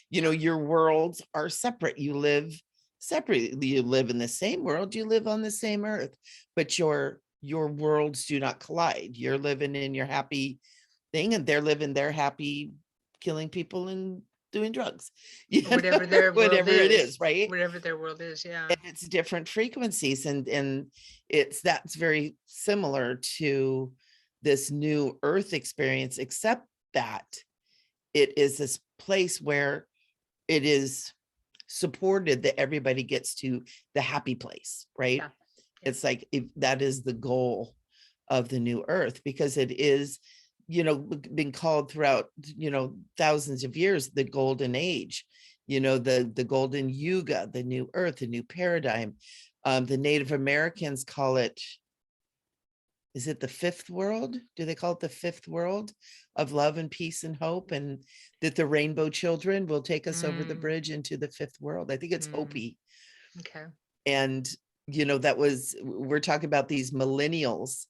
Yeah. Your worlds are separate. You live separately. You live in the same world. You live on the same earth, but your worlds do not collide. You're living in your happy thing, and they're living their happy, killing people and doing drugs. Or whatever their world Whatever it is. is, right? Whatever their world is, yeah. And it's different frequencies, and that's very similar to this new earth experience, except that it is this place where it is supported that everybody gets to the happy place, right? Yeah. It's like if that is the goal of the new earth, because it is, been called throughout, thousands of years, the golden age, the golden yuga, the new earth, the new paradigm. The Native Americans call it, is it the fifth world? Do they call it the fifth world of love and peace and hope? And that the rainbow children will take us over the bridge into the fifth world. I think it's Hopi. Okay. And, we're talking about these millennials,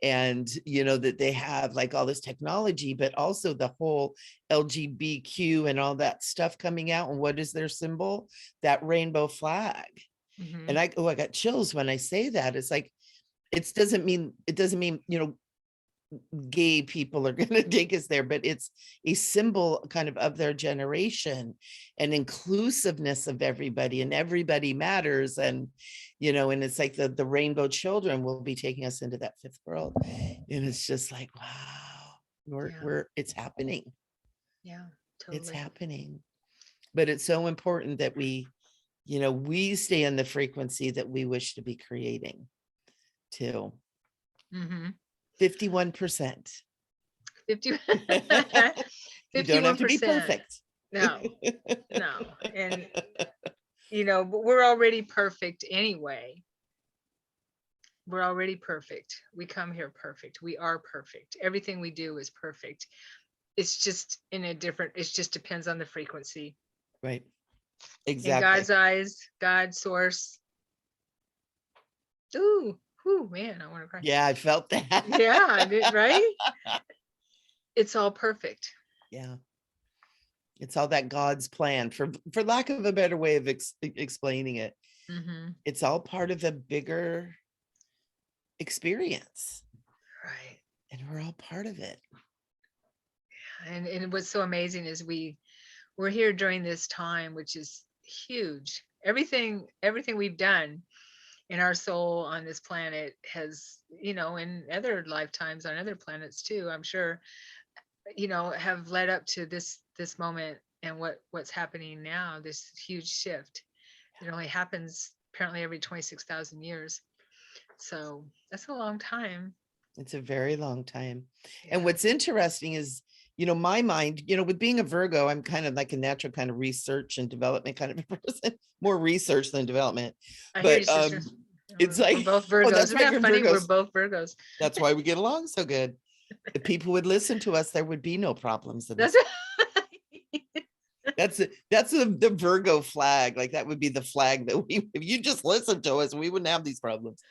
and, that they have like all this technology, but also the whole LGBTQ and all that stuff coming out. And what is their symbol? That rainbow flag. And I got chills when I say that. It's like, it doesn't mean, gay people are going to take us there, but it's a symbol kind of their generation, and inclusiveness of everybody, and everybody matters. And, and it's like the rainbow children will be taking us into that fifth world. And it's just like, wow, it's happening. Yeah, totally. It's happening. But it's so important that we stay in the frequency that we wish to be creating too. 51%. 50. You don't have to be perfect. No. And, but we're already perfect anyway. We're already perfect. We come here perfect. We are perfect. Everything we do is perfect. It's just it just depends on the frequency. Right. Exactly. In God's eyes, God's source. Ooh, man, I want to cry. Yeah, I felt that. Yeah, I did, right? It's all perfect. Yeah. It's all that God's plan, for lack of a better way of explaining it. It's all part of a bigger experience. Right. And we're all part of it. And what's so amazing is we're here during this time, which is huge. Everything we've done in our soul on this planet has, in other lifetimes on other planets too, I'm sure, have led up to this moment, and what's happening now, this huge shift. It only happens apparently every 26,000 years. So that's a long time. It's a very long time. Yeah. And what's interesting is, my mind, with being a Virgo, I'm kind of like a natural kind of research and development kind of a person, more research than development. But it's like, we're both Virgos. That's Isn't that funny? Virgos. We're both Virgos. That's why we get along so good. If people would listen to us, there would be no problems. That's the Virgo flag. Like that would be the flag that if you just listen to us, we wouldn't have these problems.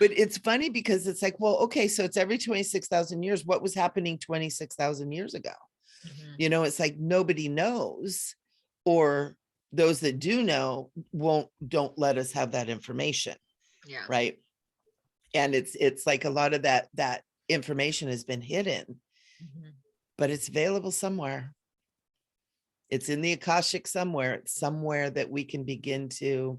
But it's funny because it's like, well, okay, so it's every 26,000 years. What was happening 26,000 years ago? It's like nobody knows, or those that do know don't let us have that information. Yeah. Right. And it's like a lot of that information has been hidden, but it's available somewhere. It's in the Akashic somewhere. It's somewhere that we can begin to,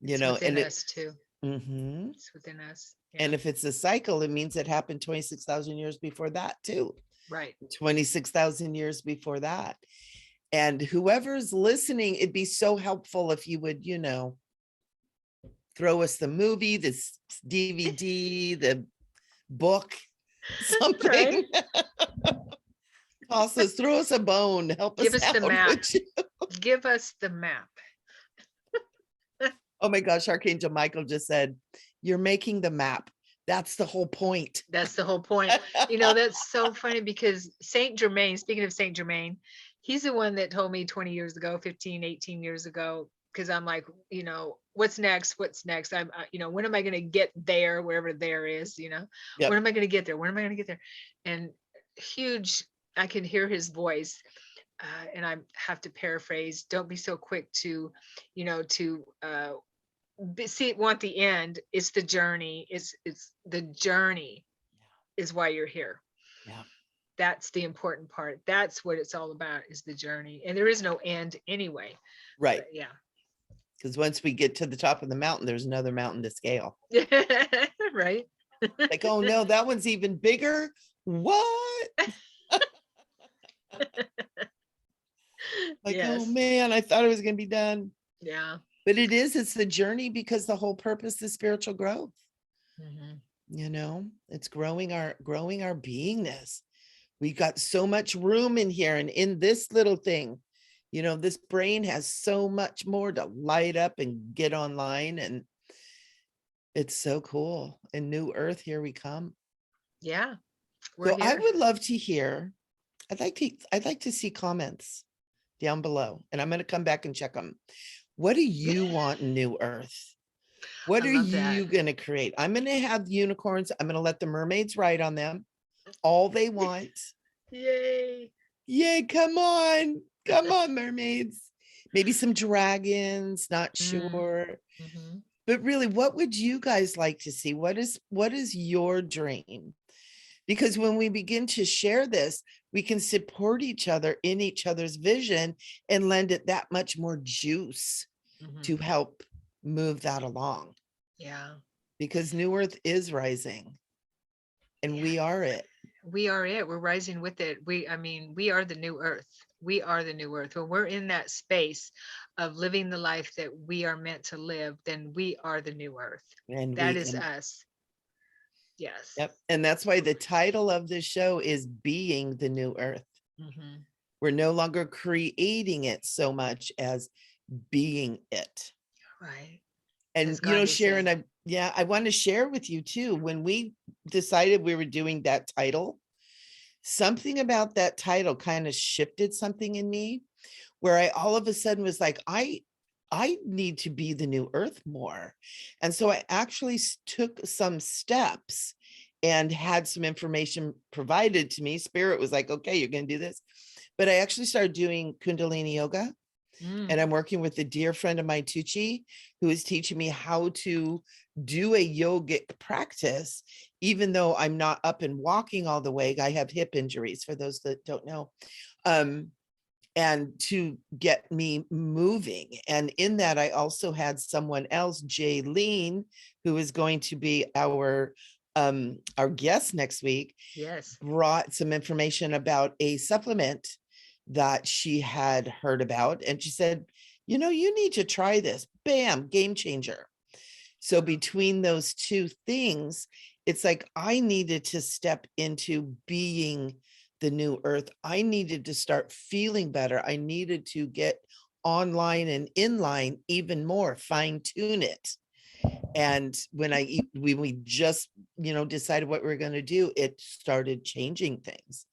within us too. It's within us. Yeah. And if it's a cycle, it means it happened 26,000 years before that too. Right. 26,000 years before that. And whoever's listening, it'd be so helpful if you would, throw us the movie, this DVD, the book, something. Right? Also, throw us a bone. Help us. Give us the map. Give us the map. Oh my gosh, Archangel Michael just said, you're making the map. That's the whole point. That's the whole point. That's so funny because Saint Germain, speaking of Saint Germain, he's the one that told me 20 years ago, 15, 18 years ago, because I'm like, what's next? I'm, when am I going to get there, wherever there is, Yep. When am I going to get there? When am I going to get there? And huge, I can hear his voice. And I have to paraphrase, don't be so quick to, to want the end. It's the journey. It's the journey is why you're here. Yeah. That's the important part. That's what it's all about, is the journey. And there is no end anyway. Right. But yeah. Because once we get to the top of the mountain, there's another mountain to scale. Right. Like, oh no, that one's even bigger. What? Like, Yes. oh man, I thought it was going to be done. Yeah. But it's the journey, because the whole purpose is spiritual growth. Mm-hmm. It's growing our beingness. We got so much room in here, and in this little thing, this brain has so much more to light up and get online, and it's so cool. And New Earth, here we come. Yeah. So I would love to hear, I'd like to see comments down below, and I'm going to come back and check them. What do you want in New Earth? What are you going to create? I'm going to have unicorns. I'm going to let the mermaids ride on them. All they want. Yay. Yay. Come on, mermaids. Maybe some dragons, not sure. Mm-hmm. But really, what would you guys like to see? What is your dream? Because when we begin to share this, we can support each other in each other's vision and lend it that much more juice to help move that along. Yeah. Because New Earth is rising, and we are it. We are it. We're rising with it. We are the new earth. We are the new earth. When we're in that space of living the life that we are meant to live, then we are the new earth. And that is us. Yes. Yep. And that's why the title of this show is Being the New Earth. Mm-hmm. We're no longer creating it so much as being it. Right. And Sharon, I want to share with you too, when we decided we were doing that title, something about that title kind of shifted something in me, where I all of a sudden was like, I need to be the new earth more. And so I actually took some steps and had some information provided to me. Spirit was like, okay, you're going to do this. But I actually started doing Kundalini yoga. And I'm working with a dear friend of mine, Tucci, who is teaching me how to do a yogic practice, even though I'm not up and walking all the way. I have hip injuries, for those that don't know, and to get me moving. And in that, I also had someone else, Jaylene, who is going to be our guest next week. Yes. Brought some information about a supplement that she had heard about. And she said, you need to try this. Bam, game changer. So between those two things, it's like I needed to step into being the new earth. I needed to start feeling better. I needed to get online and inline even more, fine tune it. And when we just, decided what we were going to do, it started changing things.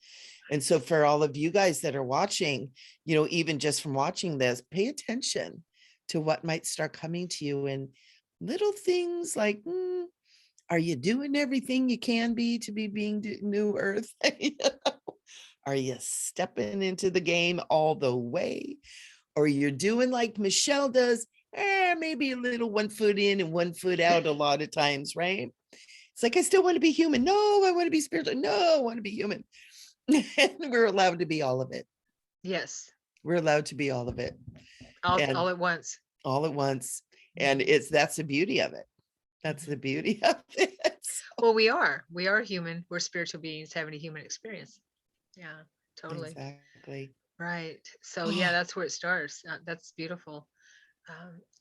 And so for all of you guys that are watching, even just from watching this, pay attention to what might start coming to you, and little things like, are you doing everything you can be to be being new earth? Are you stepping into the game all the way? Or you're doing like Michele does, maybe a little 1 foot in and 1 foot out a lot of times, right? It's like, I still want to be human. No, I want to be spiritual. No, I want to be human. We're allowed to be all of it. Yes. We're allowed to be all of it. All at once. All at once. And that's the beauty of it. That's the beauty of it. Well, we are human. We're spiritual beings having a human experience. Yeah, totally. Exactly. Right. So yeah, that's where it starts. That's beautiful.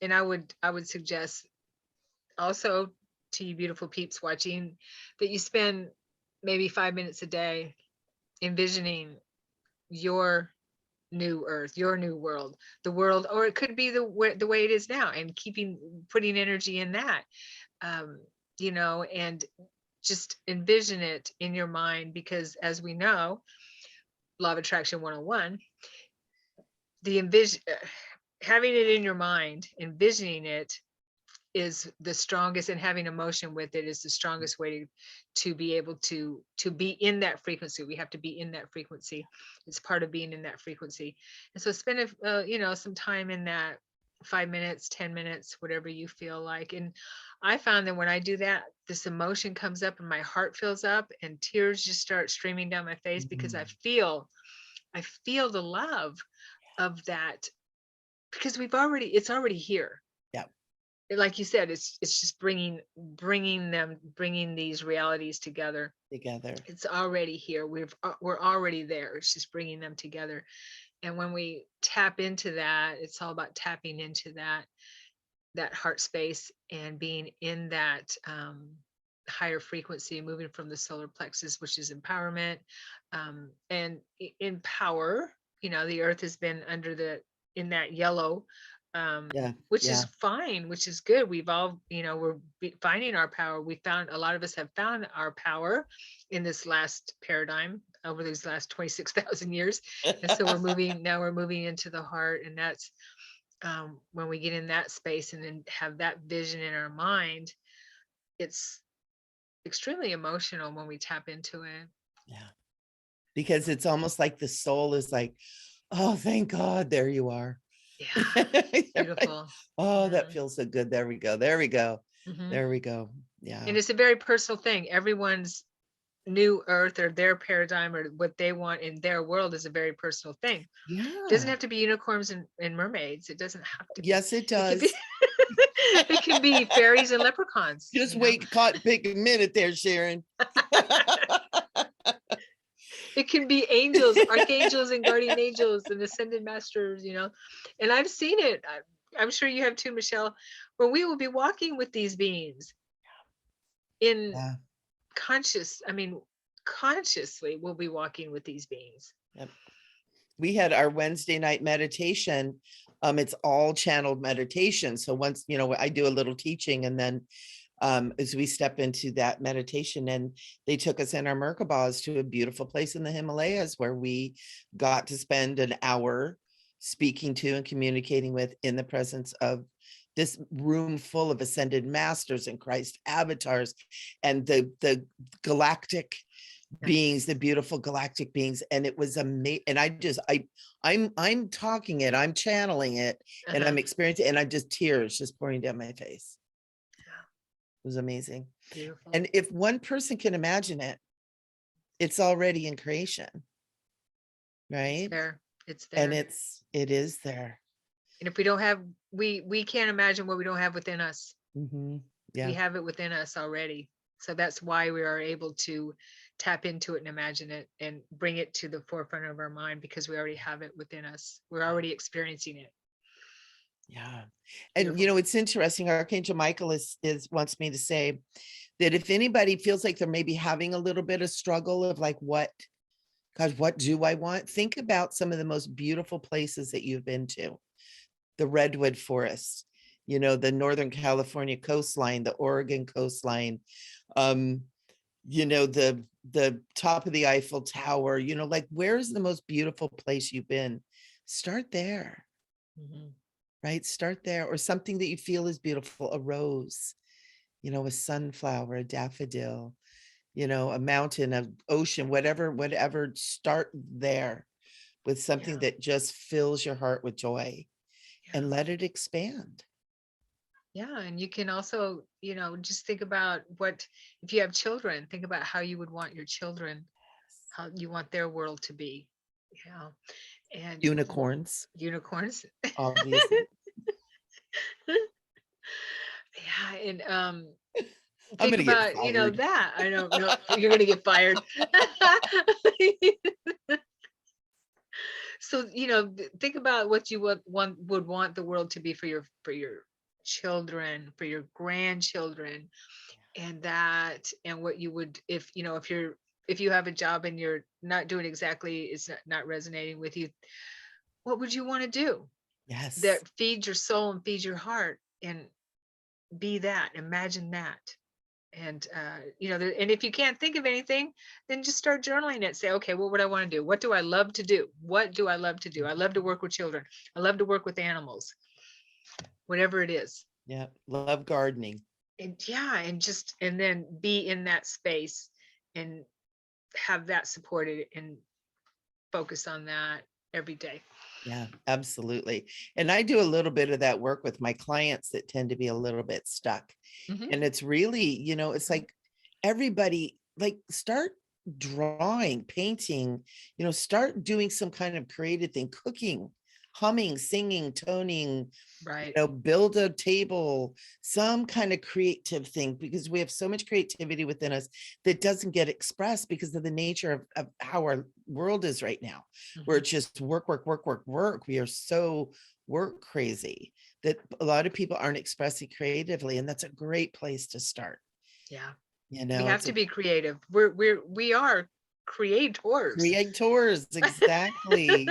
And I would suggest also to you beautiful peeps watching that you spend maybe 5 minutes a day envisioning your new earth, your new world, the world, or it could be the way it is now, and putting energy in that, and just envision it in your mind, because as we know, law of attraction 101, having it in your mind, envisioning it, is the strongest, and having emotion with it is the strongest way to be able to be in that frequency. We have to be in that frequency. It's part of being in that frequency. And so spend some time in that, 5 minutes, 10 minutes, whatever you feel like. And I found that when I do that, this emotion comes up and my heart fills up and tears just start streaming down my face, because I feel the love of that, because it's already here. Yeah. Like you said, it's just bringing these realities together. It's already here. We're already there. It's just bringing them together. And when we tap into that, it's all about tapping into that heart space and being in that higher frequency, moving from the solar plexus, which is empowerment, and in power. The earth has been in that yellow, which is fine, which is good. We've all, we're finding our power. A lot of us have found our power in this last paradigm over these last 26,000 years. And so we're moving into the heart. And that's when we get in that space and then have that vision in our mind, it's extremely emotional when we tap into it. Yeah. Because it's almost like the soul is like, oh, thank God, there you are. Yeah. Beautiful. Oh, that feels so good. There we go. There we go. Mm-hmm. There we go. Yeah. And it's a very personal thing. Everyone's new earth or their paradigm or what they want in their world is a very personal thing. Yeah. It doesn't have to be unicorns and mermaids. It doesn't have to be. Yes, it does. It can be fairies and leprechauns. Just wait, pick a minute there, Sharon. It can be angels, archangels, and guardian angels and ascended masters, and I've seen it. I'm sure you have too, Michele, where we will be walking with these beings in consciously we'll be walking with these beings. Yep. We had our Wednesday night meditation. It's all channeled meditation. So once, I do a little teaching, and then as we step into that meditation, and they took us in our Merkabahs to a beautiful place in the Himalayas where we got to spend an hour speaking to and communicating with, in the presence of this room full of ascended masters and Christ avatars and the galactic beings, the beautiful galactic beings. And it was amazing. And I'm talking it, I'm channeling it, and I'm experiencing, and tears just pouring down my face. It was amazing. Beautiful. And if one person can imagine it, it's already in creation, right? It's there. And it is there. And if we don't have, we can't imagine what we don't have within us. Mm-hmm. Yeah. We have it within us already. So that's why we are able to tap into it and imagine it and bring it to the forefront of our mind, because we already have it within us. We're already experiencing it. Yeah. And it's interesting. Archangel Michael wants me to say that if anybody feels like they're maybe having a little bit of struggle of like, what do I want? Think about some of the most beautiful places that you've been to. The redwood forest, the Northern California coastline, the Oregon coastline, the top of the Eiffel Tower, like, where's the most beautiful place you've been? Start there. Mm-hmm. Right? Start there. Or something that you feel is beautiful, a rose, a sunflower, a daffodil, a mountain, an ocean, whatever, start there with something that just fills your heart with joy and let it expand. Yeah. And you can also, just think about if you have children, think about how you would want your children, how you want their world to be, and unicorns, obviously. Yeah. And think about, that. I don't know. You're going to get fired. So, think about what you would want the world to be for your children, for your grandchildren, and what you would, if you have a job and you're not doing exactly, it's not resonating with you, what would you want to do? Yes. That feeds your soul and feeds your heart, and be that, imagine that. And, and if you can't think of anything, then just start journaling it. Say, okay, what would I want to do? What do I love to do? What do I love to do? I love to work with children. I love to work with animals, whatever it is. Yeah. Love gardening. And yeah, and then be in that space and have that supported and focus on that every day. Yeah, absolutely. And I do a little bit of that work with my clients that tend to be a little bit stuck. Mhm. And it's really, it's like everybody, like, start drawing, painting, start doing some kind of creative thing, cooking, humming, singing, toning, Right. build a table, some kind of creative thing, because we have so much creativity within us that doesn't get expressed because of the nature of how our world is right now, where Mhm. it's just work, work, work, work, work. We are so work crazy that a lot of people aren't expressing creatively. And that's a great place to start. Yeah. We have It's to a be creative. We are creators. creators, exactly.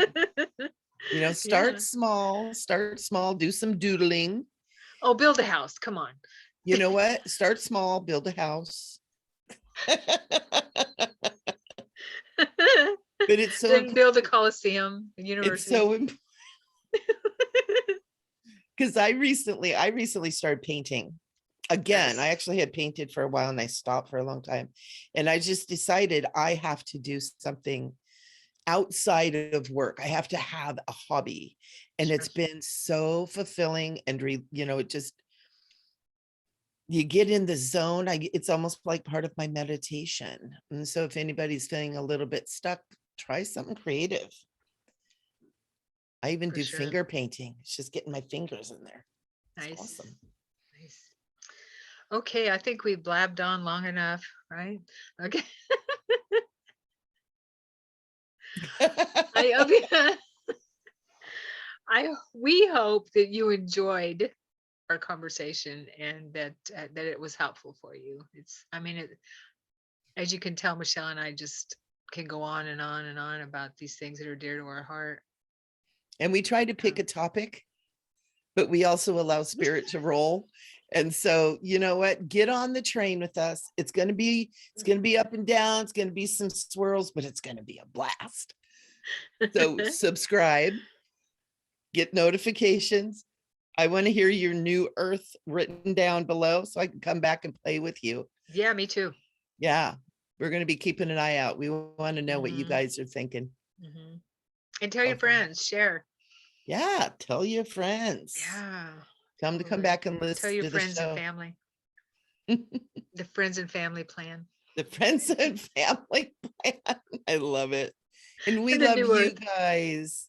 Yeah. Start small, do some doodling. Oh, build a house. Come on. You know what? Start small, build a house. But it's so Then important. build a coliseum, a It's university. so important because I recently started painting again. I Nice. actually had painted for a while and I stopped for a long time. And I just decided I have to do something outside of work. I have to have a hobby. And Sure. it's been so fulfilling and it just, you get in the zone. It's almost like part of my meditation. And so if anybody's feeling a little bit stuck, try something creative. I even For do sure. finger painting. It's just getting my fingers in there. It's Nice. awesome. Nice. Okay, I think we blabbed on long enough, right? Okay. I hope we hope that you enjoyed our conversation and that it was helpful for you. As you can tell, Michelle and I just can go on and on and on about these things that are dear to our heart. And we try to pick a topic, but we also allow spirit to roll. And so, you know what? Get on the train with us. It's going to be up and down. It's going to be some swirls, but it's going to be a blast. So subscribe, get notifications. I want to hear your new earth written down below so I can come back and play with you. Yeah, me too. Yeah, we're going to be keeping an eye out. We want to know what you Mhm. guys are thinking. Mhm. And tell your Okay. friends, share. Yeah, tell your friends. Yeah. Come Totally. back and Tell listen your to the friends and show. family. The friends and family plan. The friends and family plan. I love it. And we And the love new you earth. guys.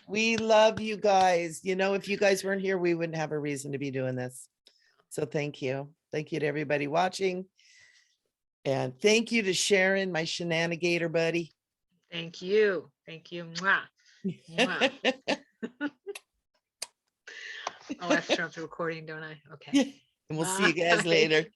We love you guys. If you guys weren't here, we wouldn't have a reason to be doing this. So thank you. Thank you to everybody watching. And thank you to Sharon, my shenanigator buddy. Thank you. Thank you. Mwah. Mwah. Oh, I have to turn off the recording, don't I? Okay. And we'll see you guys Bye. later.